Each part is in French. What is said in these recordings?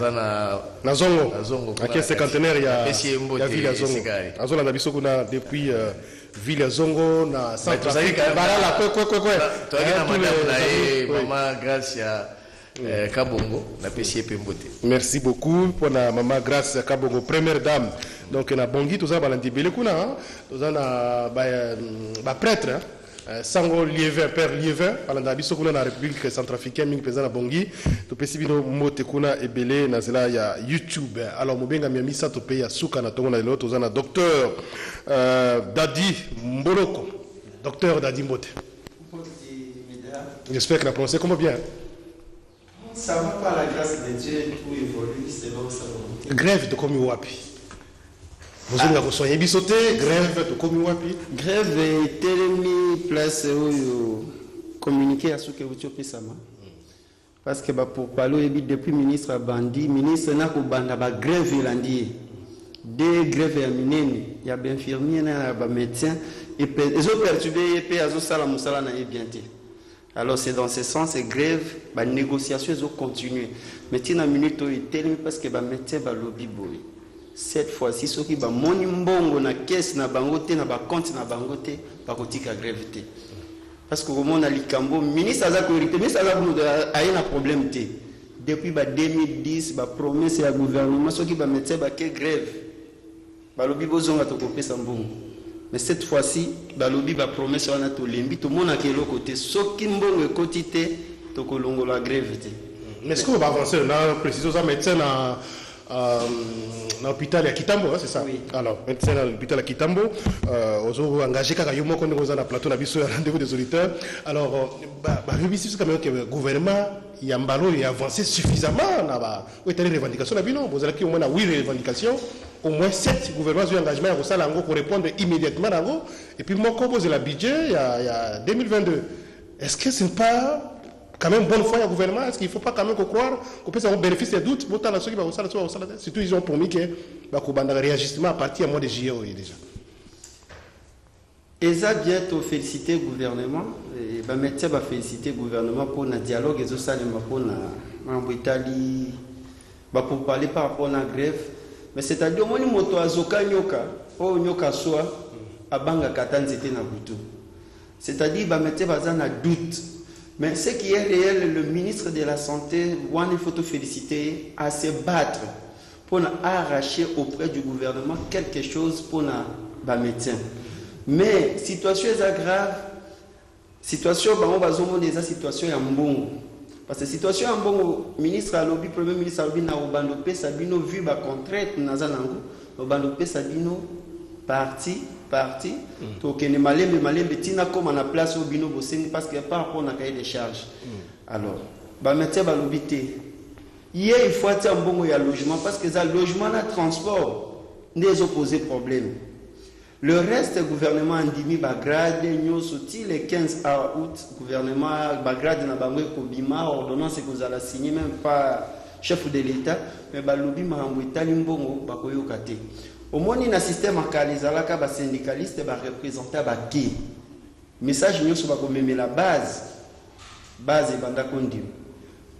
na zongo à cinquantenaire il y a ville à zongo azola na biso kuna depuis ville à zongo na Centrafrique barala maman Gracia Kabongo na pesi pembote. Merci beaucoup pour la maman Gracia Kabongo, première dame. Donc na bongi tout ça balantibele kuna tout ça na ba prêtre Sango Liévin, père Liévin, balanda biso kuna na République centrafricaine mingi pesa na bongi to pesi bino mote kuna ebele na zela ya YouTube. Alors mobenga miamisa to pe ya suka na tongo na lelo tout ça na docteur Dadi Mboloko, docteur Dadi Mbote. J'espère que la prononcé comment bien. Ça va par la grâce de Dieu, tout évolue selon sa volonté. Grève de komi wapi. Vous avez soigné bisoté, grève de komi wapi. Grève est tellement place où communiquer à ce que vous avez fait. Parce que pour parler depuis ministre Bandi, ministre n'a qu'au banda ba grève lundi. Des grèves à minene, il y a bien infirmier, il y a médecin et ils ont perturbé et puis ils ont sala musala na bientôt. Alors c'est dans ce sens, ces grèves, les négociations ont continué. Mais il y a une minute où il est parce que les médecins ont lobby. Cette fois-ci, ceux qui ont moni mbongo na caisse na bangote na ba compte na bangote ba kotika grève te. Parce que au monde a likambo ministre aza ko hérité, ministre aza a un problème te. Depuis 2010, ba promesse ya gouvernement ceux qui ba médecins ba ke grève. Ba lobby bozonga to kopesa mbongo. Mais cette fois-ci, balobi ba promesse wana to lembi to mona ke lo côté soki mbongo ekotité to kolongo la grève te. Mais est-ce qu'on va avancer là précisément ça médecin na l'hôpital à Kitambo, c'est ça? Oui. Alors, médecin à l'hôpital à Kitambo, ils ont engagé quand ils ont un plateau rendez-vous des auditeurs. Alors, c'est quand même que le gouvernement il a avancé suffisamment. Où est les revendications? Vous avez au moins 8 revendications. Au moins 7 gouvernements ont engagé pour répondre immédiatement. Et puis, moi, quand vous avez le budget, il y a 2022. Est-ce que ce n'est pas quand même bonne foi au gouvernement? Est-ce qu'il ne faut pas quand même croire qu'on peut avoir bénéfice des doutes? Surtout, ils ont promis que le réajustement à partir du mois de juillet déjà. Et ça bientôt féliciter le gouvernement. Et médecin va féliciter le gouvernement pour le dialogue et ça pour l'Italie, pour parler par rapport à la grève. Mais c'est-à-dire que moto azoka nyoka, o nyoka soa, abanga katanzete na butu. C'est-à-dire que médecin va avoir doute. Mais ce qui est réel, le ministre de la Santé, il faut te féliciter à se battre pour arracher auprès du gouvernement quelque chose pour les médecins. Mais situation est grave. Situation, on va zoomer des situations en bon. Parce que situation en bon, ministre à lobby, premier ministre à lobby, na obandopé sabino vu ba contrainte nazanango, obandopé sabino parti. Donc les malembe tina comme à la place au bino bossing parce que par rapport à cahier de charges. Alors, bah médecin ba lobité. Hier il faut être un bon logement parce que ça logement na transport des opposés problème. Le reste gouvernement andimi ba grade nyo soti le 15 août gouvernement ba grade na bango ko bima ordonnance que vous allez signer même pas chef de l'état mais ba lobby mahambo itali mbongo ba koyoka te. Au moins, il y a un système qui est syndicaliste et représenté qui message nous sommes comme la base est banda kondi.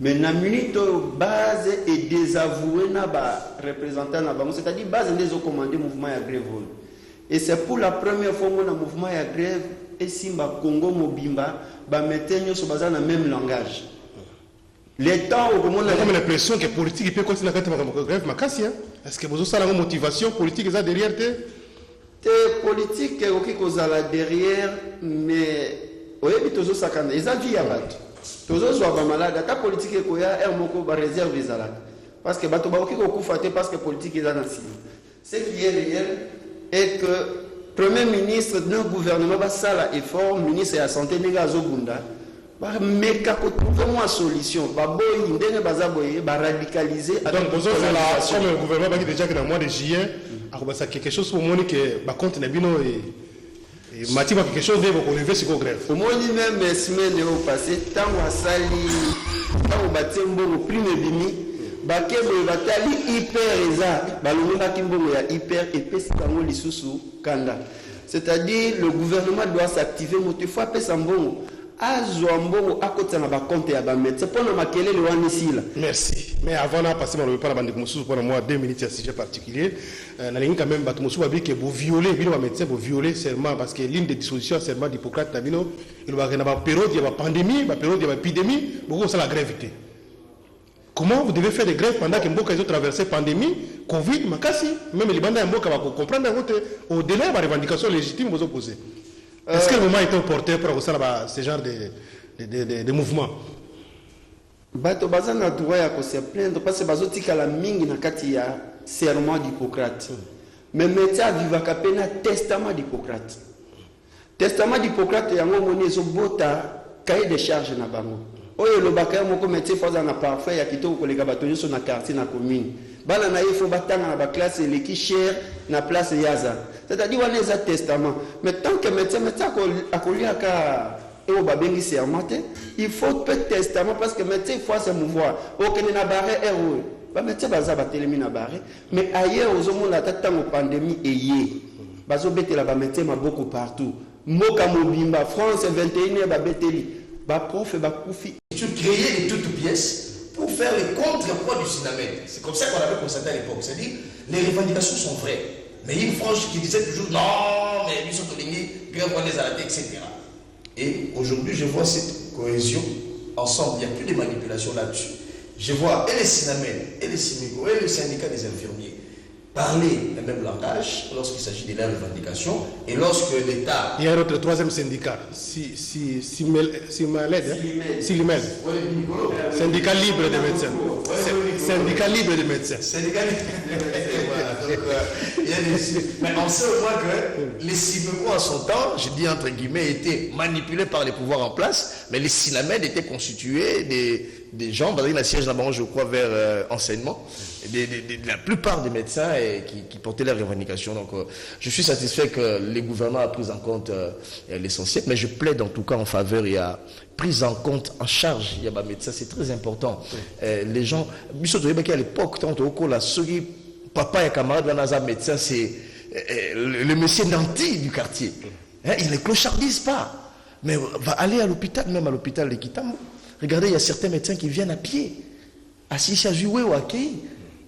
Mais la minute base est désavouée na ba représentant na bango, c'est-à-dire base des commandé mouvement ya grève. Et c'est pour la première fois que le mouvement ya grève et simba Congo mobimba ba mettre nous sur base na même langage. Les temps où on a comme l'impression que politique peut continuer à faire grève makasi. Est-ce que vous avez une motivation politique derrière? Te politique qui cause derrière, mais oui, toujours ça quand ils ont dit à battre. Toujours soit pas malade. Ta politique est quoi? Elle moko ba réserve les alades. Parce que bato ba qui ko parce que politique est dans la cible. Ce qui est réel est que premier ministre d'un gouvernement va ça effort, ministre de la santé nega zobunda. Mais quand on trouve une solution, radicaliser. Donc, vous avez comme le gouvernement qui déjà que dans le mois de juillet, il quelque chose pour moi que par contre, et Mathieu quelque chose de vous lever sur grève. Au moins, même semaine passée, tant que sali, tant que batembo prime bimi, bakebo batali hyper exact, balonga kimbo ya hyper épais kango lisusu kanda. C'est-à-dire le gouvernement doit s'activer, motifua pe sambongo. azwa mbongo akota na ba compte ya ba médecin pour na makelele wana sila. Merci. Mais avant de passer dans le pas bande mususu pour moi 2 minutes à sujet particulier. Na lingi quand même bato mususu ba bi que vous violer bino ba médecin vous violer serment parce que l'une des dispositions serment d'Hippocrate na bino il va na ba période ya ba pandémie, ba période ya ba épidémie, beaucoup ça la gravité. Comment vous devez faire des grèves pendant que Mboka ont traversé pandémie, Covid, Makasi, même les bandes Mboka va comprendre au-delà de la revendication légitime vous opposez. Est-ce que le moment est opportun pour ce genre de mouvement? Bato baza na droit ya ko se plaindre parce que bazo tikala mingi na kati ya serment d'Hippocrate. Mais médecin vivaka pena testament d'Hippocrate. Testament d'Hippocrate yango moni zo bota cahier de charge na bango. Oyo lobaka moko médecin faza na parfait ya kitoko koleka bato nyonso na quartier na commune. Bala na yefo batanga na ba classe leki cher na place yaza. C'est-à-dire wana eza testament. Mais tant que médecin akoliaka et au babengi serment, il faut peut testament parce que médecin faut se mouvoir. Aucun na barré héros. Ba médecin baza ba telemi na barré, mais ailleurs aux hommes la tata en pandémie eyé. Bazo betela ba médecin ma beaucoup partout. Moka mobimba France 21 ba beteli. Ba prof ba koufi. Tu créais les toutes pièces pour faire le contrepoids du Sinamède. C'est comme ça qu'on avait constaté à l'époque. C'est-à-dire, les revendications sont vraies. Mais il y a une frange qui disait toujours non, mais ils sont alignés, grève les arrêter, etc. Et aujourd'hui, je vois cette cohésion ensemble. Il n'y a plus de manipulation là-dessus. Je vois et les Sinamèdes, et les Simigo, et le syndicat des infirmiers parler le même langage lorsqu'il s'agit de leurs revendications et lorsque l'État... Il y a un autre troisième syndicat, Silimel. Syndicat libre des médecins. Syndicat libre des médecins. Syndicat libre des médecins, voilà. Donc, il y a des... Mais on sait au moins que les Simeco, à son temps, je dis entre guillemets, étaient manipulés par les pouvoirs en place, mais les Sinamèdes étaient constitués des gens, dans la siège là-bas, je crois, vers enseignement, la plupart des médecins qui portaient leurs revendications. Donc, je suis satisfait que les gouvernements a pris en compte l'essentiel, mais je plaide en tout cas en faveur, il y a prise en compte, en charge, il y a des médecins, c'est très important. Les gens, à l'époque, tant au la papa et camarade, un médecin, c'est le monsieur nanti du quartier. Il ne clochardise pas, mais va aller à l'hôpital, même à l'hôpital de Kitambo. Regardez, il y a certains médecins qui viennent à pied, assis à jouer ou à Kei.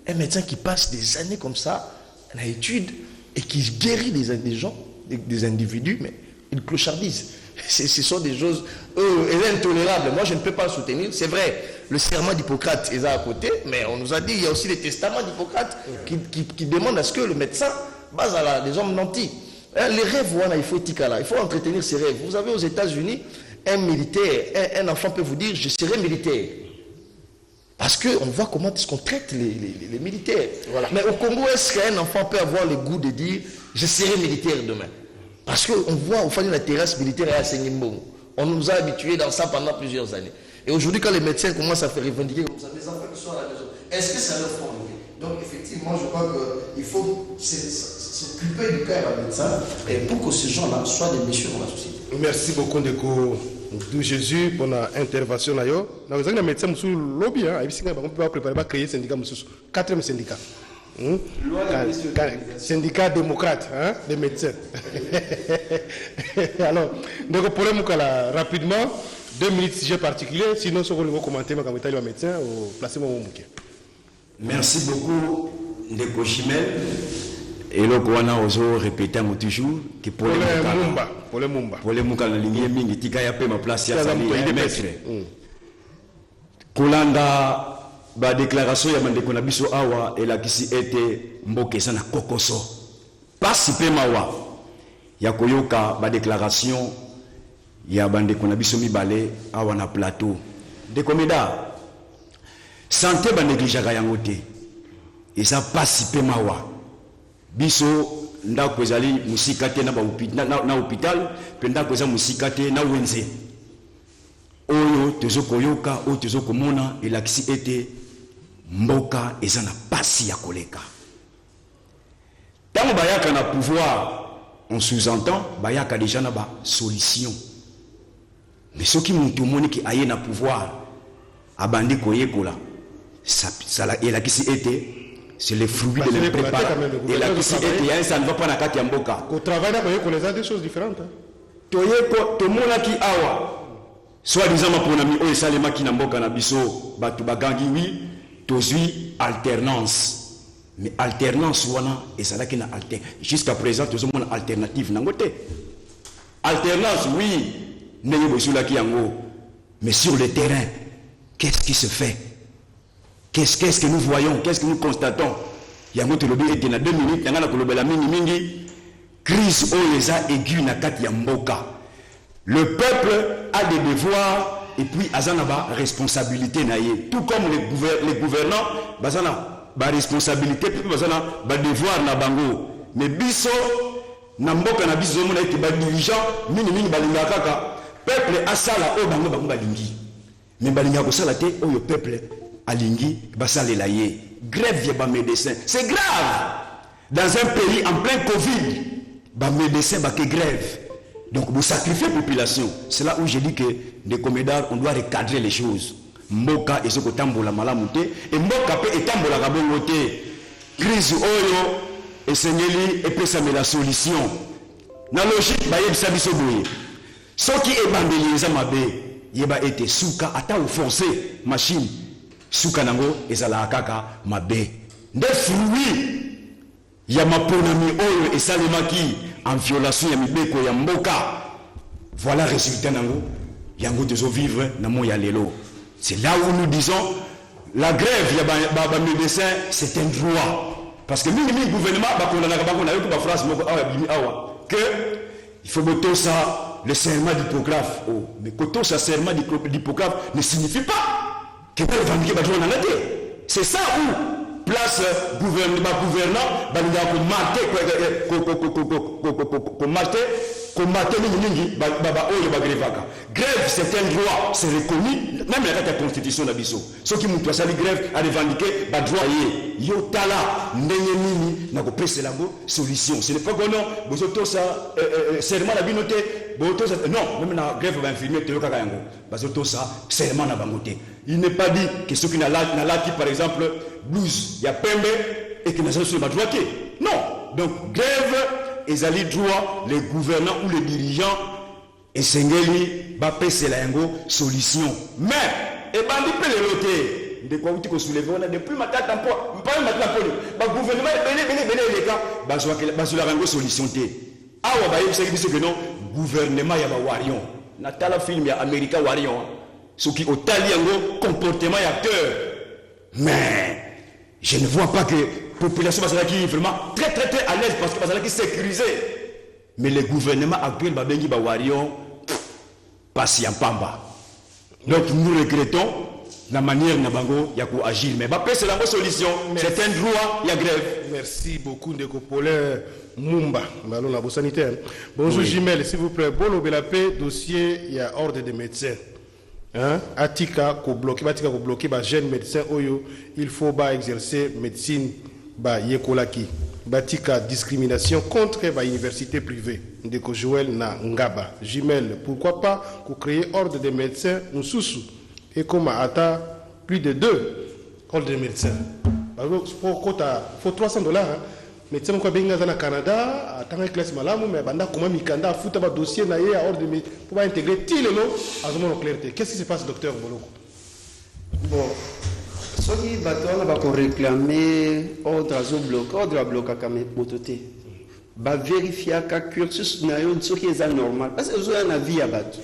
Un médecin qui passe des années comme ça, en études, et qui guérit des gens, des individus, mais il clochardise. Ce sont des choses intolérables. Moi, je ne peux pas le soutenir. C'est vrai, le serment d'Hippocrate est à côté, mais on nous a dit qu'il y a aussi les testaments d'Hippocrate qui demandent à ce que le médecin base à des hommes nantis. Les rêves, voilà, il faut entretenir ces rêves. Vous avez aux États-Unis un militaire, un enfant peut vous dire je serai militaire. Parce qu'on voit comment est-ce qu'on traite les militaires. Voilà. Mais au Congo, est-ce qu'un enfant peut avoir le goût de dire je serai militaire demain? Parce qu'on voit au fond de la terrasse militaire à Sengimbong. On nous a habitués dans ça pendant plusieurs années. Et aujourd'hui, quand les médecins commencent à faire revendiquer comme ça, les enfants qui sont à la maison, est-ce que ça leur fait envie? Donc effectivement, je crois qu'il faut s'occuper du cas d'un médecin et pour que ces gens-là soient des messieurs dans la société. Merci beaucoup de Jésus pour l'intervention. Nous avons un médecin qui lobby, on peut préparer à créer un syndicat, 4e syndicat. Syndicat démocrate des médecins. Alors, donc pour le rapidement, 2 minutes sujet particulier, sinon si vous voulez commenter ma caméra de médecin, placez-moi au mouké. Merci beaucoup, Ndeko Chimel. Et là, on a aussi répété toujours que pour les Mumba, la ligne mingi tika ya pe ma place ya sali ya maître. Kolanda ba déclaration ya mandeko na biso awa et la kisi été mboke sana kokoso. Pasi pe mawa ya koyoka ba déclaration ya bandeko na biso mibale awa na plateau. De komeda santé ba négligera yango te. Et ça pasi pe mawa. Biso ndako ezali musika te na hôpital pe ndako eza musika te na wenze oyo tozokoyoka oyo tozokomona elakisi ete mboka eza na pasi ya koleka ntango bayaka na pouvoir on sous-entend bayaka déjà na ba solution mais soki mutu omoniki aye na pouvoir abandi koyekola elakisi ete c'est le fruit de l'impréparation. Et la PCA, ça ne va pas dans la au travail, on a des choses différentes. Toyeko, to monaki awa, soi-disant maponami oyo esalemaki na mboka na biso bato bagangi wi tozwi alternance. Mais alternance wana ezalaki na alter jusqu'à présent tozomona alternative nango te. Alternance oui ndenge bosulaki yango, mais sur le terrain qu'est-ce qui se fait? Qu'est-ce que nous voyons? Qu'est-ce que nous constatons? Yango te lobi ete na 2 minutes yanga na kolobela mingi crise oyo eza aiguë na kati ya mboka. Le peuple a des devoirs et puis azana ba responsabilité na ye, tout comme les gouvernants bazana ba responsabilité puis bazana ba devoir na bango. Mais biso na mboka na biso mona ete ba dirigeant mingi balinga kaka peuple asala o bango balingi, mais balinga ko sala te oyo peuple alingi basalela ye. Grève ya ba médecin, c'est grave dans un pays en plein Covid. Ba médecin ba que grève, donc vous sacrifiez la population. C'est là où je dis que des comédars on doit recadrer les choses. Mboka et ce que tambola malamuté et mboka pe etambola kabongote. Crise oyo et seigneli et pesa me la solution. Na logique ba yebisa biso boye. Soki e bandeliza mabe yeba ete suka ata ou forcer machine suka nango ezala kaka mabe. Nde fruit ya maponami oyo esalemaki en violation ya mibeko ya mboka. Voilà résultat nango yango dezo vivre na mo ya lelo. C'est là où nous disons la grève ya ba médecin c'est un droit, parce que mini gouvernement ba kondana ka ba kondana ko ba France moko awa bimi awa que il faut boto ça le serment d'Hippocrate. Oh, mais koto ça serment d'Hippocrate ne signifie pas que peut revendiquer ba journal na té. C'est ça où place gouvernement balinga ko mater mingi baba oyo ba grèvaka. Grève c'est un droit, c'est reconnu même la constitution na biso. Ceux qui mutu asali grève a revendiquer ba droit yo tala ndenge nini na ko pesa lango solution. Ce n'est pas que non bozoto ça serment la binote boto ça non même na grève ba infirmier te kaka yango bazoto ça serment na bangote. Il n'est pas dit que ceux qui na lati par exemple blouse ya pembe et que na sur ba droit. Non, donc grève ezali droit les gouvernants ou les dirigeants et sengeli ba pesa la yango solution. Mais et bandi pele loté de quoi vous ko soulever on a depuis matata mpo pas matata poli ba gouvernement bene les cas bazwa la yango solution té. Awa ba yebisa biso que non gouvernement ya ba warion na tala film ya America warion ce qui au tali yango comportement et acteur. Mais je ne vois pas que la population qui est vraiment très à l'aise parce que qui sécurisé. Mais le gouvernement actuel babengi ba warion patient pamba. Donc nous regrettons la manière nabango ya ko agir, mais ba c'est la solution. C'est un droit ya grève. Merci beaucoup de Copoleur Mumba, malon la sanitaire. Bonjour oui. Jimel, s'il vous plaît, bon obélapé dossier il y a ordre des médecins. Hein? Atika ko bloqué ba jeune médecin oyo, il faut ba exercer médecine ba yekolaki. Batika discrimination contre ba université privée. Ndeko Joël na Ngaba. Jimel, pourquoi pas ko créer ordre des médecins Nsusu et comme ata plus de 2 ordres de médecins. Faut $300 hein. Médecin ko benga za na Canada, atanga classe malamu mais banda comment mikanda futa ba dossier na ye à ordre de pour pas intégrer tilelo azomo clarté. Qu'est-ce qui se passe docteur Boloko? Bon, ce qui va réclamer ordre à bloquer comme mototé. Va vérifier que cursus na yo ce qui est normal parce que vous avez une vie à battre.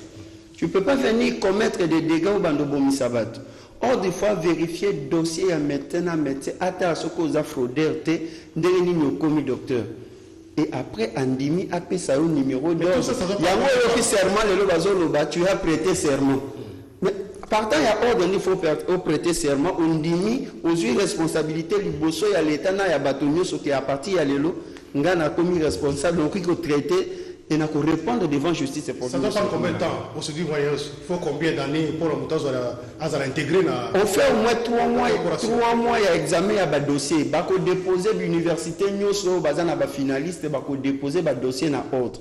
Tu peux pas venir commettre des dégâts au bando bomi sabat. Or des fois vérifier dossier à médecin à ce cause a fraudeur té ndeni no commis docteur. Et après andimi appelle ça au numéro d'ordre. Il y a un officiellement le bazolo tu as prêté serment. Mais partant il y a ordre il faut prêter serment on dimi aux responsabilités liboso ya l'état na ya batonyo ce qui est à partir ya lelo ngana commis responsable donc il faut traiter et n'a qu'à répondre devant justice. Ça doit prendre combien de temps pour se dire voyage? Il faut combien d'années pour le montage à l'intégrer? On fait au moins 3 mois. 3 mois il y a examen à dossier. Il faut déposer l'université nous sommes basés na finaliste. Il faut déposer le dossier na ordre.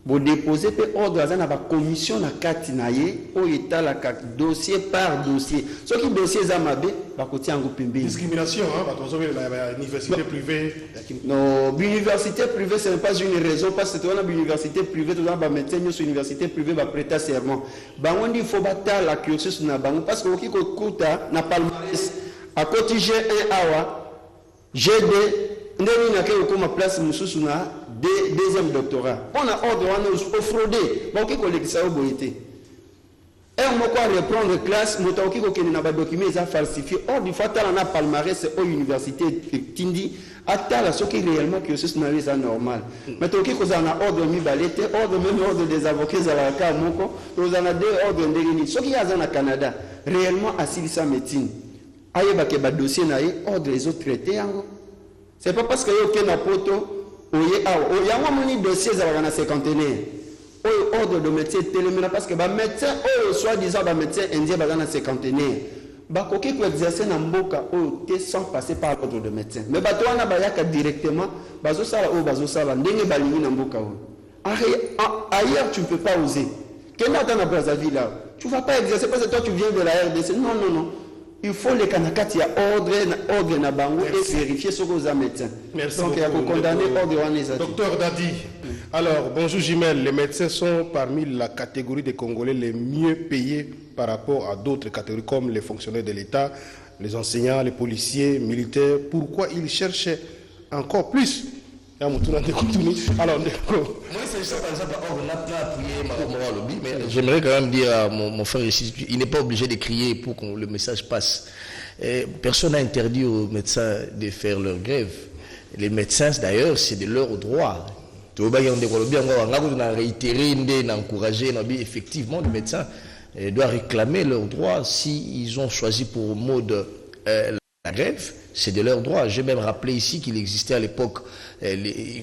Vous déposez l'ordre dans la commission na kati na ye au état la dossier par dossier. Ce qui dossier zamabe va côté en groupe pimbi. Discrimination, hein, parce que l'université privée. Non, l'université privée ce n'est pas une raison parce que tu as l'université privée, tu as médecin sur l'université privée va prêter serment. Bango il faut battre la cursus na bango parce que qui kokuta na palmarès à côté G1 awa G2 ndeni na ke ko place mususu na deuxième doctorat. On a ordre on a fraudé. Bon qui collecte ça au boité. Et on va reprendre classe, moto qui ko na ba document ça falsifié. Or du fait on a palmarès au université Tindi atala ce qui réellement que ce n'est pas normal. Mais to qui ko za na ordre mi balete, ordre même ordre des avocats à la ka moko, to za na deux ordre ndeni. Ce qui a za na Canada réellement assis sa médecine. Aye ba ke ba dossier na ye ordre les autres traités yango. C'est pas parce que yo ke na poto il y a un dossier dans la cinquantenaire. Ordre de médecin téléména parce que les médecins, soi-disant, les médecins indiens dans la cinquantenaire. Bakoki peut exercer dans mboka sans passer par l'ordre de médecin. Mais bato wana bayaka directement, bazosala bazosala ndenge balingi na mboka ailleurs tu ne peux pas oser. Kena dans la Brazzaville là, tu ne vas pas exercer parce que toi tu viens de la RDC. Non non non. Il faut les kanakati ya ordre na bango et vérifier ce que vous avez médecin. Merci. Donc il y a condamné ordre wanezati. Docteur Dadi, alors bonjour Jimel, les médecins sont parmi la catégorie des Congolais les mieux payés par rapport à d'autres catégories comme les fonctionnaires de l'État, les enseignants, les policiers, militaires. Pourquoi ils cherchent encore plus? Alors, j'aimerais quand même dire à mon frère ici, il n'est pas obligé de crier pour que le message passe. Personne n'a interdit aux médecins de faire leur grève. Les médecins, d'ailleurs, c'est de leur droit. On a réitéré, on a encouragé, effectivement, les médecins doivent réclamer leurs droits s'ils ont choisi pour mode la grève, c'est de leur droit. J'ai même rappelé ici qu'il existait à l'époque,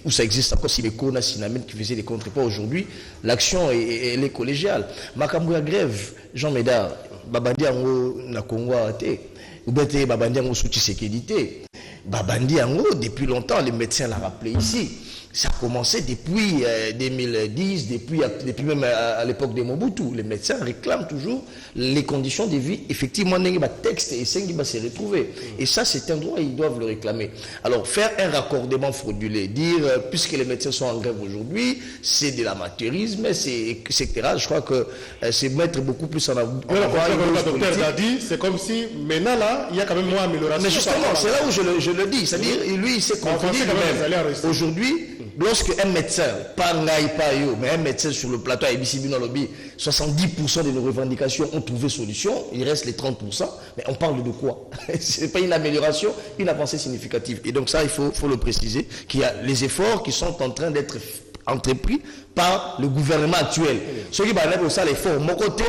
où ça existe encore, si les Kona Sinamène qui faisaient des contrepoids aujourd'hui, l'action elle est collégiale. Makamouya grève, Jean Médard, Babandi Ango na Congo Ate, ou bien Babandi Ango Souti Sécurité, Babandi Ango, depuis longtemps, les médecins l'ont rappelé ici. Ça a commencé depuis 2010, depuis même à l'époque de Mobutu. Les médecins réclament toujours les conditions de vie. Effectivement, il y a un texte et ça va se retrouver. Et ça, c'est un droit, ils doivent le réclamer. Alors, faire un raccordement fraudulé, dire, puisque les médecins sont en grève aujourd'hui, c'est de l'amateurisme, etc. Je crois que c'est mettre beaucoup plus en avant. Le docteur Dadi, c'est comme si maintenant, là, il y a quand même moins d'amélioration. Mais justement, c'est là où je le dis. C'est-à-dire, lui, il s'est contredit lui-même. Aujourd'hui, lorsque un médecin, pas Ngaï, pas yo, mais un médecin sur le plateau à IBCB dans le lobby, 70% de nos revendications ont trouvé solution, il reste les 30%, mais on parle de quoi? Ce n'est pas une amélioration, une avancée significative. Et donc ça, il faut le préciser, qu'il y a les efforts qui sont en train d'être entrepris par le gouvernement actuel. Ceux qui ont ça l'effort, mon côté,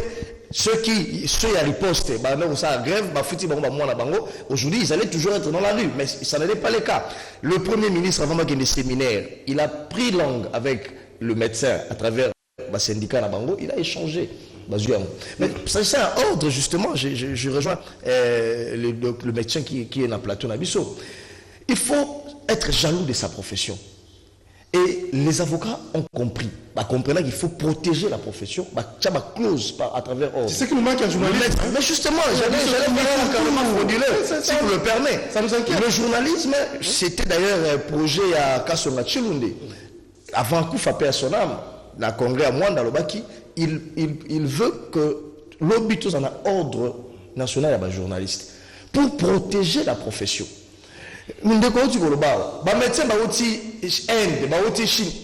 ceux qui à riposte, grève, aujourd'hui ils allaient toujours être dans la rue, mais ça n'était pas le cas. Le premier ministre, avant qu'il y ait des séminaires, il a pris langue avec le médecin à travers le syndicat Nabango, il a échangé. Mais c'est un ordre, justement, je rejoins le médecin qui est dans le plateau Nabiso. Il faut être jaloux de sa profession. Et les avocats ont compris, comprenant qu'il faut protéger la profession, clause à travers ordre. C'est ce qui nous manque à journalisme. Mais justement, j'allais faire un carrément frauduleux, si vous le permettez. Ça nous inquiète. Le journalisme, c'était d'ailleurs un projet à Kassonga Chilunde. Avant Koufa paix à son âme, la congrès à Mwanda Lobaki, il veut que l'obité en a ordre national à la journaliste pour protéger la profession. Médecin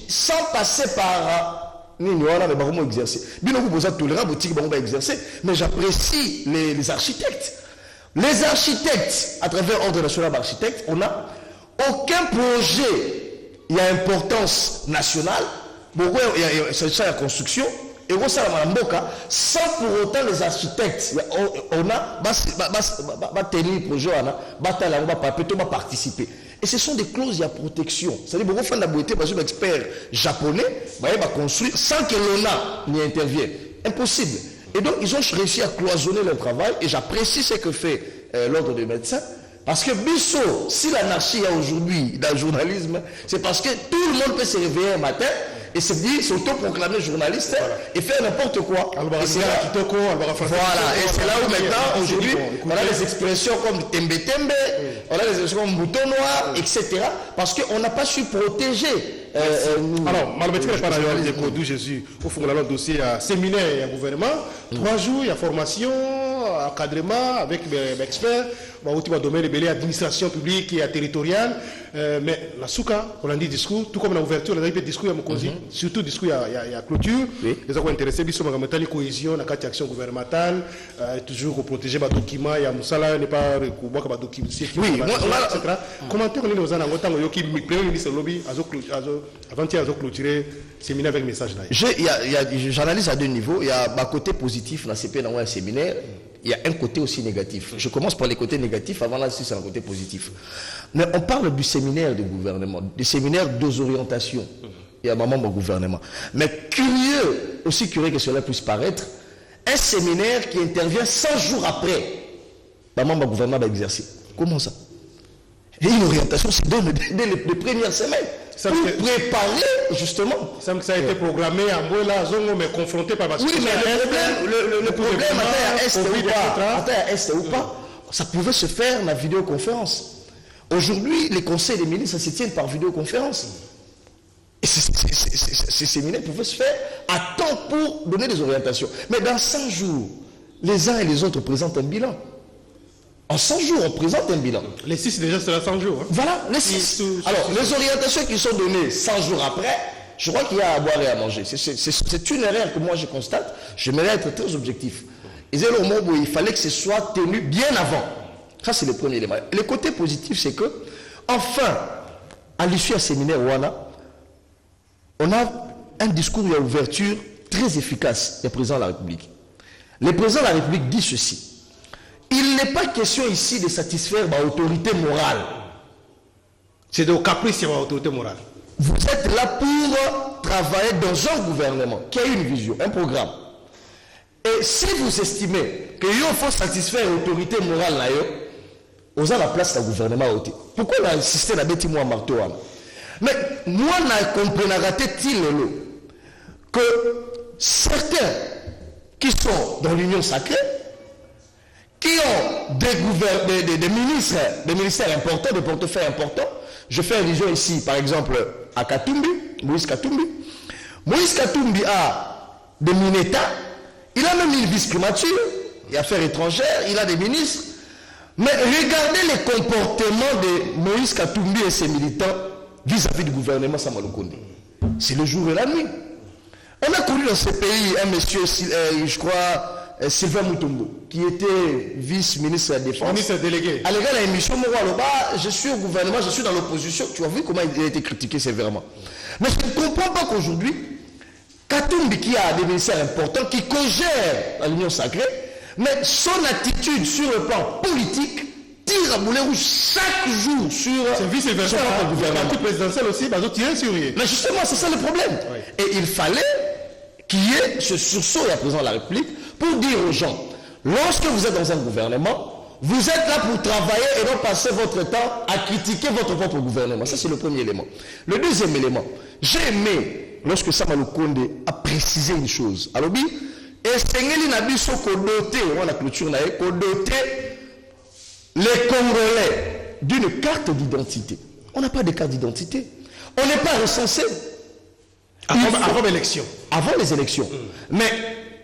sans passer par mais j'apprécie les architectes. Les architectes, à travers l'ordre national d'architectes, on n'a aucun projet. Il y a importance nationale, c'est la construction. Et on s'en sans pour autant les architectes, on a tenir le projet, on va participer. Et ce sont des clauses de protection. C'est-à-dire que beaucoup de experts japonais va construire sans que l'ONA n'y intervienne. Impossible. Et donc ils ont réussi à cloisonner leur travail et j'apprécie ce que fait l'ordre des médecins. Parce que Bissot, si l'anarchie est aujourd'hui dans le journalisme, c'est parce que tout le monde peut se réveiller un matin et se dit, s'auto-proclamer journaliste et faire n'importe quoi. Et c'est là, voilà, et c'est là où maintenant, aujourd'hui, on a des expressions comme tembe tembe, on a des expressions comme bouton noir, etc. Parce qu'on n'a pas su protéger. Alors, malgré par exemple, des codes Jésus, au fond, le dossier à séminaire et à gouvernement, 3 jours, il y a formation, encadrement avec des experts, au domaine de l'administration publique et territoriale. Mais la souka, on a dit discours, tout comme l'ouverture, on a dit discours, surtout discours, il y a clôture. Les gens intéressés, ils sont la cohésion, la action gouvernementale, toujours pour protéger les documents, il y a Moussala, n'est pas recouvert par les documents, etc. Commentaire, on est dans un angotan, qui le Premier ministre lobby, avant-hier, ils ont clôturé le séminaire avec le message là. J'analyse à 2 niveaux. Il y a un côté positif dans CP, dans un séminaire. Il y a un côté aussi négatif. Je commence par les côtés négatifs, avant là, c'est un côté positif. Mais on parle du séminaire du gouvernement, du séminaire des orientations. Il y a un membre du gouvernement. Mais curieux, aussi curieux que cela puisse paraître, un séminaire qui intervient 100 jours après, le membre du gouvernement va exercer. Comment ça? Et une orientation se donne dès les premières semaines. Pour préparer, justement. Ça a été programmé en bois là, mais confronté par la situation. Oui, mais le problème, à Est ou pas, ça pouvait se faire dans la vidéoconférence. Aujourd'hui, les conseils des ministres se tiennent par vidéoconférence. Et ces séminaires pouvaient se faire à temps pour donner des orientations. Mais dans 100 jours, les uns et les autres présentent un bilan. En 100 jours, on présente un bilan. Les 6, déjà, c'est là 100 jours. Hein. Voilà, les 6. Alors, les orientations qui sont données 100 jours après, je crois qu'il y a à boire et à manger. C'est une erreur que moi je constate. J'aimerais être très objectif. Il fallait que ce soit tenu bien avant. Ça, c'est le premier élément. Le côté positif, c'est que, enfin, à l'issue d'un séminaire Ouana, on a un discours d'ouverture très efficace du président de la République. Le président de la République dit ceci. Il n'est pas question ici de satisfaire l'autorité morale. C'est de caprice de l'autorité morale. Vous êtes là pour travailler dans un gouvernement qui a une vision, un programme. Et si vous estimez qu'il faut satisfaire l'autorité morale, vous avez la place du gouvernement. Pourquoi on a insisté dans le moi marteau? Mais moi, je comprends que certains qui sont dans l'union sacrée, qui ont des ministres, des ministères importants, des portefeuilles importants. Je fais allusion ici, par exemple, à Katumbi, Moïse Katumbi. Moïse Katumbi a des Mineta, il a même une vice-primature, et affaires étrangères, il a des ministres. Mais regardez les comportements de Moïse Katumbi et ses militants vis-à-vis du gouvernement Sama Lukonde. C'est le jour et la nuit. On a connu dans ce pays un monsieur, je crois, Sylvain Moutombo, qui était vice-ministre de la Défense. Ministre délégué. À l'égard de l'émission, je suis au gouvernement, je suis dans l'opposition. Tu as vu comment il a été critiqué sévèrement. Mais je ne comprends pas qu'aujourd'hui, Katumbi, qui a des ministères importants, qui cogère à l'Union sacrée, mais son attitude sur le plan politique tire à boulet rouge chaque jour sur le gouvernement. Le présidentiel aussi, bah, tirer sur lui. Mais justement, c'est ça le problème. Oui. Et il fallait qu'il y ait ce sursaut à la présidence de la République pour dire aux gens, lorsque vous êtes dans un gouvernement, vous êtes là pour travailler et non passer votre temps à critiquer votre propre gouvernement. Ça, c'est le premier élément. Le deuxième élément, j'ai aimé, lorsque Sama Lukonde a précisé une chose. Alors, et Sengeli Nabiso Kodoté, on a clôture, Kodoté, les Congolais d'une carte d'identité. On n'a pas de carte d'identité. On n'est pas recensé. Avant l'élection. Avant les élections. Mais,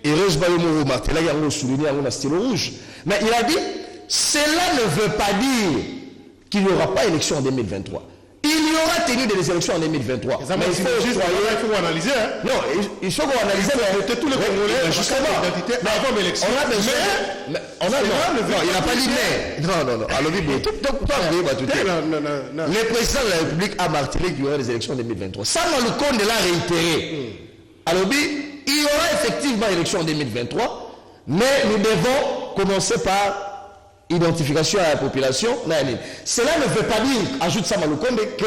heureusement, là, il y a un souligné, un stylo rouge. Mais il a dit, cela ne veut pas dire qu'il n'y aura pas élection en 2023. Il y aura tenu des élections en 2023. Mais il faut analyser. Hein? Non, il faut qu'on analyse. Mais tous les Congolais, justement, avant l'élection. On a besoin. Il n'a pas dit mais. Non. Alors, le président de la République a martelé qu'il y aura des élections en 2023. Ça, le compte l'a réitéré. Alors, il y aura effectivement élection en 2023, mais nous devons commencer par identification à la population. Cela ne veut pas dire, ajoute Sama Lukonde, que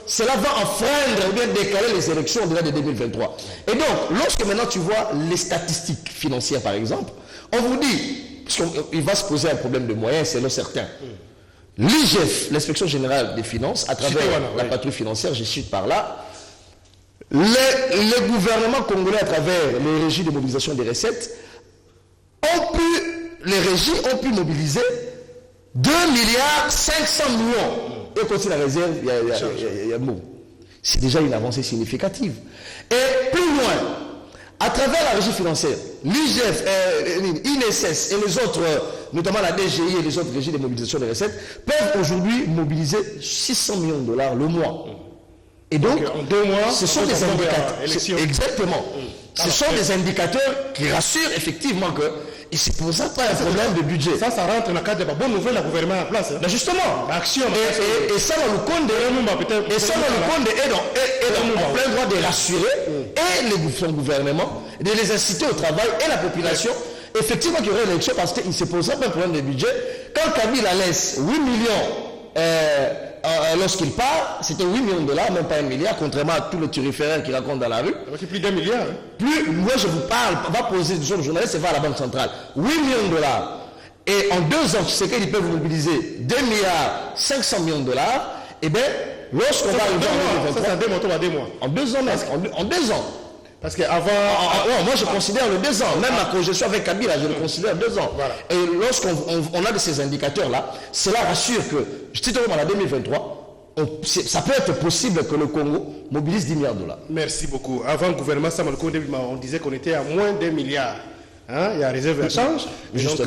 cela va enfreindre ou bien décaler les élections au-delà de 2023. Et donc, lorsque maintenant tu vois les statistiques financières, par exemple, on vous dit, parce qu'il va se poser un problème de moyens, selon certains. L'IGF, l'inspection générale des finances, à travers la patrouille financière, je cite par là, les gouvernements congolais à travers les régies de mobilisation des recettes les régies ont pu mobiliser 2 milliards 500 millions. Et quand c'est la réserve, il y a mot. C'est déjà une avancée significative. Et plus loin, à travers la régie financière, l'IGF, l'INSS et les autres, notamment la DGI et les autres régies de mobilisation des recettes, peuvent aujourd'hui mobiliser 600 millions de dollars le mois. Et donc en 2 mois, ce sont des indicateurs. Exactement. Ce sont des indicateurs qui rassurent effectivement que il ne se pose pas un problème de budget. Ça rentre dans le cadre de la bonne nouvelle, le gouvernement en place. Ben justement. Action. Et ça, le Conde est en plein droit de rassurer et son gouvernement, de les inciter au travail et la population. Effectivement, qu'il y aurait une élection parce qu'il ne se posera pas un problème de budget. Quand Kabila laisse 8 millions lorsqu'il part, c'était 8 millions de dollars, même pas 1 milliard, contrairement à tous les turiféraires qui racontent dans la rue. C'est plus d'1 milliard. Moi je vous parle, va poser du le journaliste et va à la Banque centrale. 8 millions de dollars. Et en 2 ans, tu sais qu'ils peuvent mobiliser 2 milliards 500 millions de dollars. Et bien, lorsqu'on va arriver en 2023. Ça, c'est en 2 mois. En 2 ans, en 2 ans. Parce qu'avant. Moi, je considère le 2 ans. Même la projection avec Kabila, je le considère 2 ans. Voilà. Et lorsqu'on a de ces indicateurs-là, cela rassure que, si tu regardes en 2023, ça peut être possible que le Congo mobilise 10 milliards de dollars. Merci beaucoup. Avant le gouvernement Samuel Konde, on disait qu'on était à moins d'1 milliard. Hein? Il y a réserve à change. Et donc,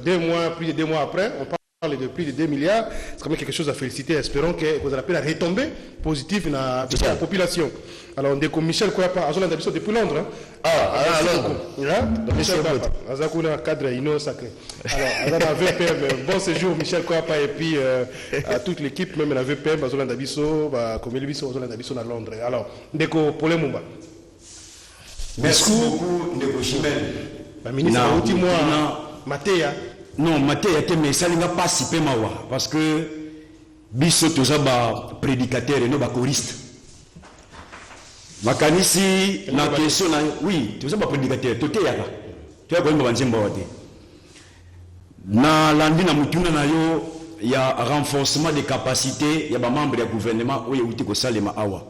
2 mois, plus de 2 mois après, on parle de plus de 2 milliards. C'est quand même quelque chose à féliciter. Espérons que vous allez la retombée positive dans la population. Alors, on dit Michel Kouapa, à depuis Londres. À Londres. Michel Kouapa. À cadre inno sacré. Alors, à la VPM, bon séjour Michel Kouapa et puis à toute l'équipe, même la VPM, à Zolanda Bisso, comme il Bisso, Zolanda Bisso à Londres. Alors, Ndeko Paulin Mumba. Merci beaucoup, Ndeko Chimel. Ministre, ultime mois, Matéa. Non, Matéa, mais ça n'a pas si peu mawa. Parce que Bisso, tout ça, prédicateur et non choriste. Makanisi, na question, oui, tout ça, prédicateur, tout est là. Tu as quand même un na landi na mutuna na yo, il y a renforcement des capacités, il y a des membres du gouvernement, où il y a outil ko salema awa.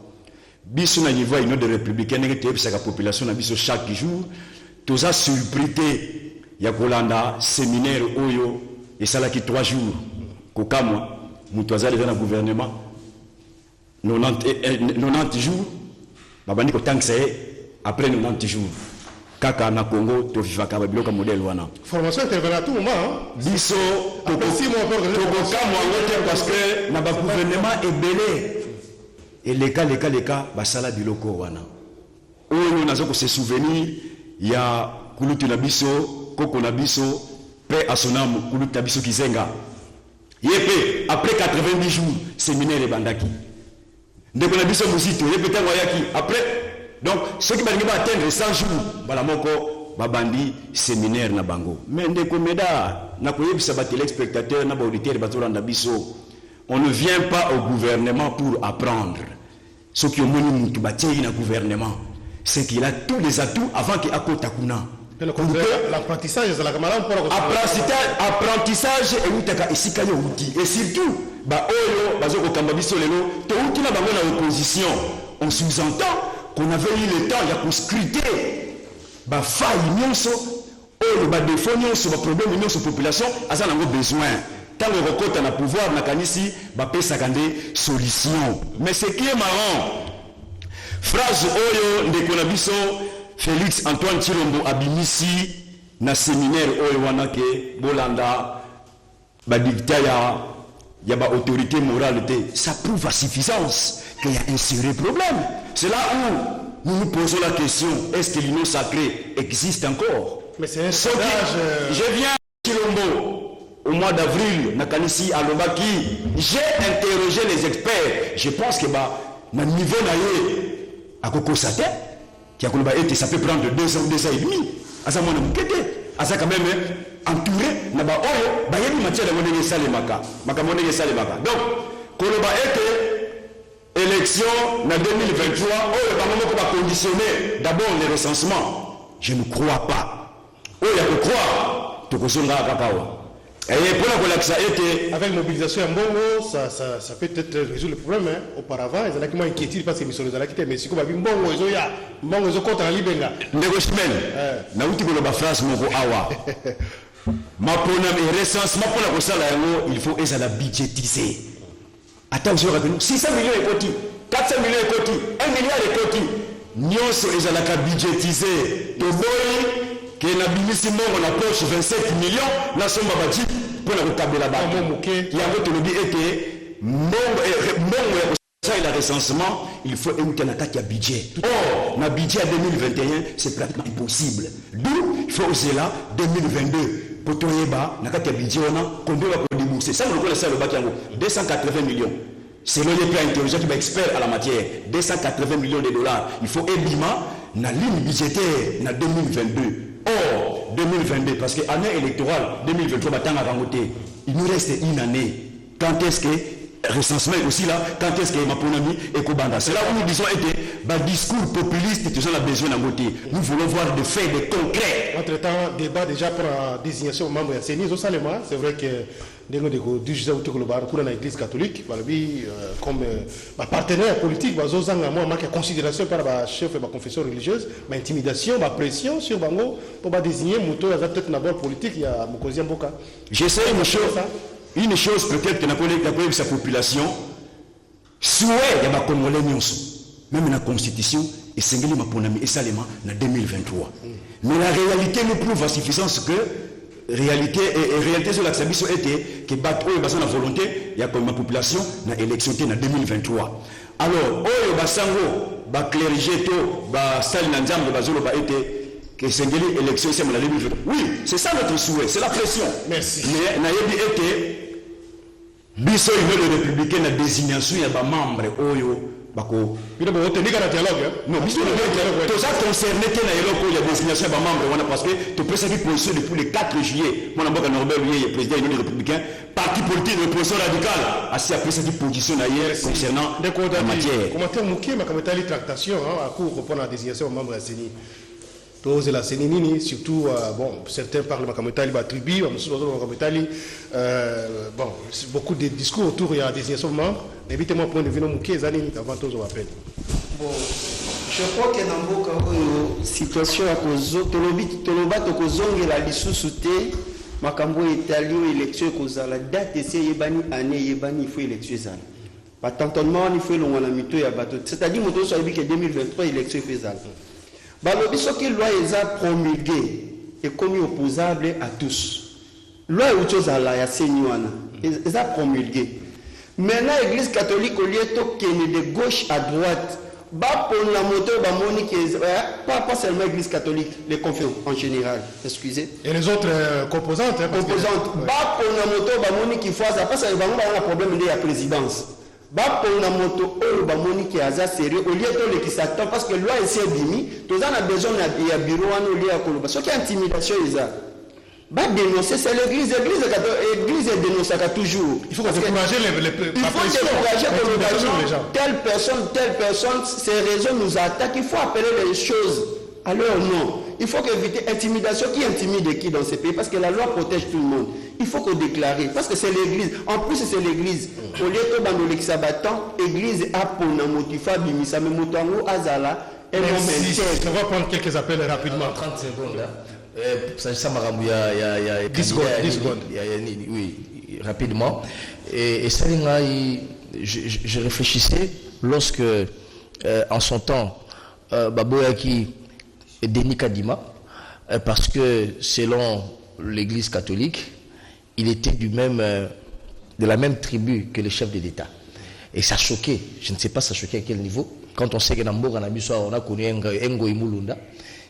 Bisso na niveau une de républicaine qui est la population na bisso chaque jour, tout ça surprité, il y a kolanda séminaire oyo et ça là qui 3 jours. Kokamwa, mutuaza dans le gouvernement 90 jours. Babani ko tankse après 90 jours. Kaka na Congo to vivaka ba biloka modèle wana. Formation intervenant à tout moment. Biso to aussi mo pour que parce que na ba gouvernement est belé. Et les cas basala biloko wana. Oyo nazo ko se souvenir ya kulutu na biso, koko na biso, paix à son âme kulutu na biso kizenga. Yepé après 90 jours séminaire bandaki. Ndeko na biso musito yepé tango yaki après. Donc, ceux qui vont atteindre 100 jours, voilà mon babandi séminaire na bango. Mais ndeko meda, na koyebi sa téléspectateur na ba auditeur batolanda biso. On ne vient pas au gouvernement pour apprendre. Ce qui ont moni mutu bateli na gouvernement, c'est qu'il a tous les atouts avant qu'il akota kuna. L'apprentissage c'est la camarade pour apprentissage et utaka esika yo uti et surtout ba oyo bazoko kamba biso lelo to uti na bango na opposition. On sous-entend qu'on avait eu le temps, il y a pour scruter bah faille nyonso ou bah défaut nyonso bah problème nyonso population a ça n'a besoin tant le recote na pouvoir na kanisi bah pesa kande solution. Mais ce qui est marrant, phrase oyo ndeko na biso Félix Antoine Chilombo abimisi na séminaire oyo wana ke bolanda bah dictat ya ba autorité morale te, ça prouve à suffisance qu'il y a un sérieux problème. C'est là où nous nous posons la question, est-ce que l'union sacrée existe encore? Mais c'est un sondage. Je viens à Chilombo au mois d'avril, Nakanisi Alobaki, j'ai interrogé les experts. Je pense que na niveau naïe à Koko Sate, qui a été, ça peut prendre 2 ans, 2 ans et demi. À ça, mon à ça quand même entouré, na ba oyo, ba yebi matière de monnaie salemaka, makamonnaie salemaka. Donc, Koloba était élection en 2023, on va conditionner d'abord les recensements. Je ne crois pas. Oh, il y a que croire. Et pour la relaxa était Avec mobilisation en Bongo, ça peut peut-être résoudre le problème. Hein. Auparavant, ils ont moins inquiétude parce que les missions ont mais si vous avez Bongo, ils ont contre la Libenga. négociement. Na uti ko ba France moko awa. Mapona mais recensement pour la kosala yango, il faut eza la budgétiser. Attends, je rappelle 600 millions et koti, 400 millions et koti, 1 milliard et koti. Nyonso eza la budgétiser. To boy que na bimisi mongo na poche 27 millions na somba bati pour la tabela ba. Il y a votre lobby était mongo et la recensement, il faut éviter la carte à budget. Or, na budget à 2021, c'est pratiquement impossible. D'où il faut oser là 2022 pour toyeba na carte à budget on a combien va pour débourser. Ça nous connaît ça le bac 280 millions. C'est le plan intelligent qui est expert à la matière. 280 millions de dollars. Il faut ébima na ligne budgétaire na 2022. Or, 2022, parce que l'année électorale 2023, il nous reste une année. Quand est-ce que recensement aussi là, quand est-ce que ma ponami et Kobanda? C'est là où nous disons que discours populiste, tout ça, on a besoin d'un côté. Nous voulons voir des faits, des concrets. Entre-temps, débat déjà pour la désignation membre de la CENI, c'est vrai que l'église catholique, comme partenaire politique, moi, considération par le chef de la confession religieuse, intimidation, pression sur Bango pour désigner Mouto, peut-être d'abord politique, il y a Mokozi Mboka. J'essaie une chose peut-être que la sa population souhaite il y a Congolais même la constitution et singulier Maponami et Salema en 2023. Mais la réalité nous prouve à suffisance que réalité sur l'accès était que battre la volonté il y a comme ma population dans l'élection en 2023. Alors oh basango ba clergé to ba sali na nzambe bazolo ba été que c'est une élection ici en 2023. Oui, c'est ça notre souhait, c'est la pression. Merci. Mais nayebi été biso le républicain na désignation ya ba membre oyo bako bino bo tenir la dialogue non biso to ça concerné que na eloko ya désignation ya ba membre wana parce que to peut s'appuyer position depuis le 4 juillet mon amboka Norbert lui est président du républicain parti politique de position radicale assis après cette position hier concernant la matière commentaire muké ma commentaire les tractations à court pour la désignation des membres de la CENI. Tous la CENI surtout bon certains parlent de la tribu, bon beaucoup de discours autour de la désignation de membres. Évitez-moi point de vue non muké zanini avant tous on appelle. Bon, je crois que dans la situation à cause toloba tokozongela lisusu te makambo Italie élection kozala la date ese yebani année yebani il faut élection ezala. Batantonnement il faut longa na mito ya bato. C'est-à-dire moto so yebi que 2023 élection ezala. Balobi soki loi est promulguée et commis opposable à tous. Loi est autre chose à la CENI est promulguée. Maintenant l'église catholique au lieu de gauche à droite, pour la moto pas seulement l'église catholique, les conférences en général, excusez. Et les autres composantes composantes. Pour la moto qui faut ça parce que un problème de la présidence. Pour la moto qui est sérieux au lieu de qui s'attend parce que loi est bimi, tous on a besoin de bureau au lieu à Koloba. Ce qui est intimidation dénoncer c'est l'église dénonce toujours. Il faut encourager les gens. Telle personne, ces raisons nous attaquent, il faut appeler les choses à leur nom. Il faut éviter l'intimidation. Qui intimide qui dans ces pays? Parce que la loi protège tout le monde. Il faut qu'on déclare. Parce que c'est l'église. En plus, c'est l'église. Au lieu de l'église, l'église a pour nous motiver, mais motango azala. Merci. On va prendre quelques appels rapidement. 30 secondes. Ça m'a 10 secondes. Oui, rapidement. Et ça, je réfléchissais lorsque, en son temps, Baboyaki et Denis Kadima, parce que selon l'Église catholique, il était de la même tribu que le chef de l'État. Et ça choquait, je ne sais pas ça choquait à quel niveau, quand on sait que dans Mboga, on a connu Ngo Imulunda,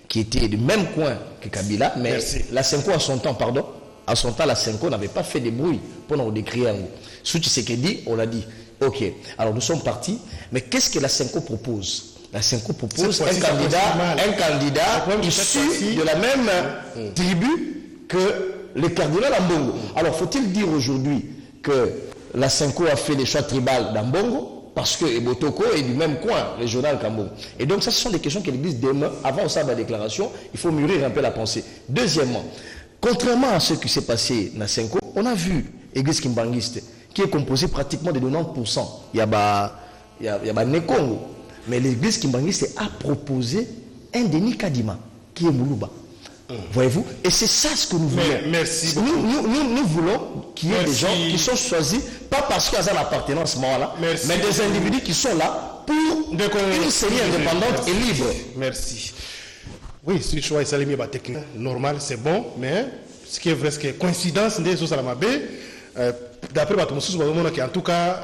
qui était du même coin que Kabila, mais la Senko à son temps, la Senko n'avait pas fait de bruit pour nous décrire Ngo. Souti Sekedi, on l'a dit, ok, alors nous sommes partis, mais qu'est-ce que la Senko propose? La Senko propose un candidat issu de la même tribu que le cardinal Ambongo. Alors faut-il dire aujourd'hui que la Senko a fait des choix tribales d'Ambongo parce que Ebotoko est du même coin, régional Kambongo. Et donc ça, ce sont des questions que l'Église demeure. Avant ça, la déclaration, il faut mûrir un peu la pensée. Deuxièmement, Contrairement à ce qui s'est passé dans Senko, on a vu l'église Kimbangiste, qui est composée pratiquement de 90%. Il y a Nekongo. Mais l'église Kimbangiste a proposé un Denis Kadima, qui est Moulouba. Voyez-vous? Et c'est ça ce que nous voulons. Merci beaucoup. Nous voulons qu'il y ait des gens qui sont choisis, pas parce qu'ils ont l'appartenance là, mais des individus qui sont là pour une série indépendante et libre. Merci. Oui, si le choix est salé, technique normal, c'est bon, mais ce qui est vrai, c'est que coïncidence, d'après en tout cas,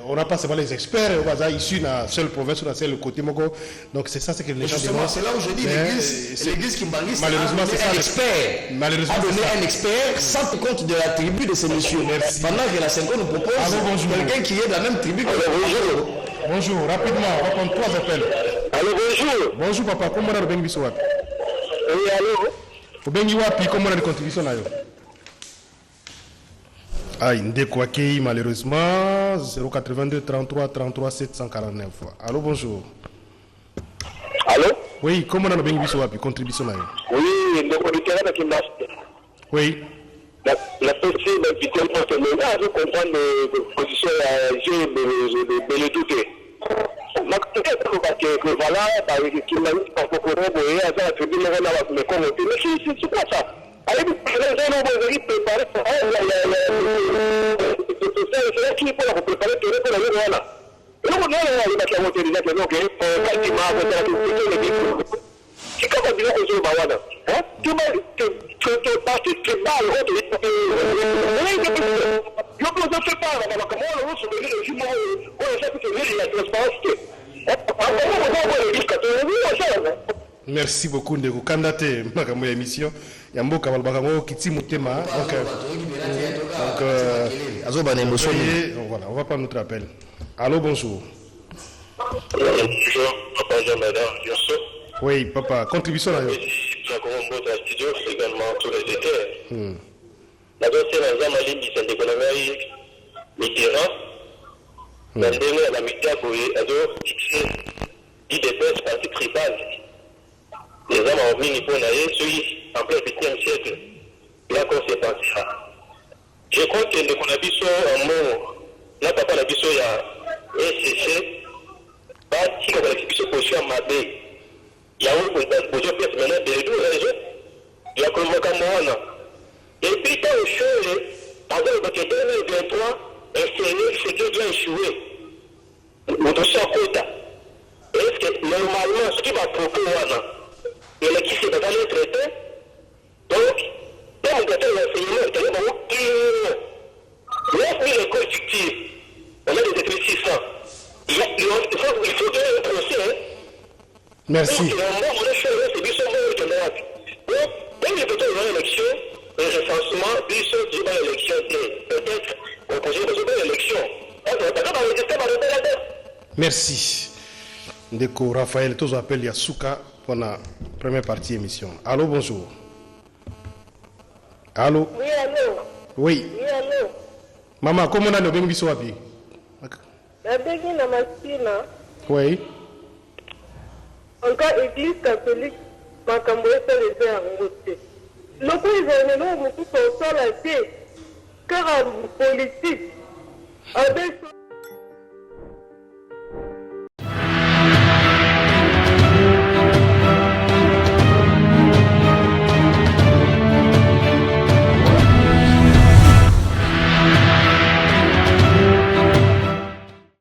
on n'a pas seulement les experts issus de la seule province ou de la seule côté Mogo. Donc c'est ça, c'est que les gens demandent. C'est là où je dis l'église Kimbangiste malheureusement c'est ça, un expert. Malheureusement a donné un expert sans compte de la tribu de ces messieurs. Merci. Pendant que la Senko nous propose quelqu'un qui est de la même tribu que bonjour. Bonjour, rapidement, on va prendre 3 appels. Allô, bonjour. Bonjour papa, comment on a le bengi biso wapi? Oui, allô. Au bengi wapi, comment on a la contribution là? Aïe, Ndeko Akei, malheureusement, 082 33 33 749. Allô, bonjour. Allô? Oui, comment on a le bengi biso wapi, contribution là? Oui, Ndeko Littéraire qui m'a. Oui. La PC d'inviter le partenaire, je comprends les positions de le douter. Ma que voilà, qui m'a dit par rapport au hasard, que dit mais comment c'est quoi ça? Allez, vous préparer ça. C'est qui pour préparer pour la voilà. Et on a la autorisation que c'est comme on dit que je vais avoir. Hein? Tu passes, tu balles, je peux te faire part, mais comment on se met le jumeau, on sait que c'est la transparence. Merci beaucoup de vous candidater à mon émission. Yambo Kabalbakango Kiti Mutema. Voilà, on va prendre notre appel. Allô, bonjour. Bonjour, papa Jean-Madame, bien sûr. Oui, papa, contribution là. Studio, également tous les étés. La deuxième, c'est la ligne de l'économie Mitterrand. La dernière, la Mitterrand, elle doit fixer l'IDPS parti tribal. Les hommes ont mis pour naïe, celui en plein 8e siècle. Là, qu'on s'est passé là. Je crois que le Konabiso, en mot, là, papa, la biso, il y a SCC, pas si on a la position à Mabé. Il y a un projet de pièce maintenant de deux régions. Il y a comme Mokamouana. Et puis, quand on change, par exemple, en 2023, c'est que bien échoué. Notre Chakota. Est-ce que normalement, ce qui va proposer, il y a qui s'est dans les traités. Donc, dans le gâteau d'enseignement, il y a beaucoup de écoles fictives. On a des études 600. Il faut donner un procès. Merci. Donc, on a fait un service au monde de l'Europe. Donc, quand il y a une élection, le recensement, il y a une élection, peut-être, on peut dire que c'est une élection. Merci. Ndeko Raphaël, tous appels Yasuka pour la première partie émission. Allô, bonjour. Allô? Oui, allô? Oui. Oui, allô? Maman, comment on a le bengi biso wapi? La bengi na masina. Oui. En cas église catholique, makambo esaleza yango te. Loko ezalelo mosusu osala te kaka politique abeso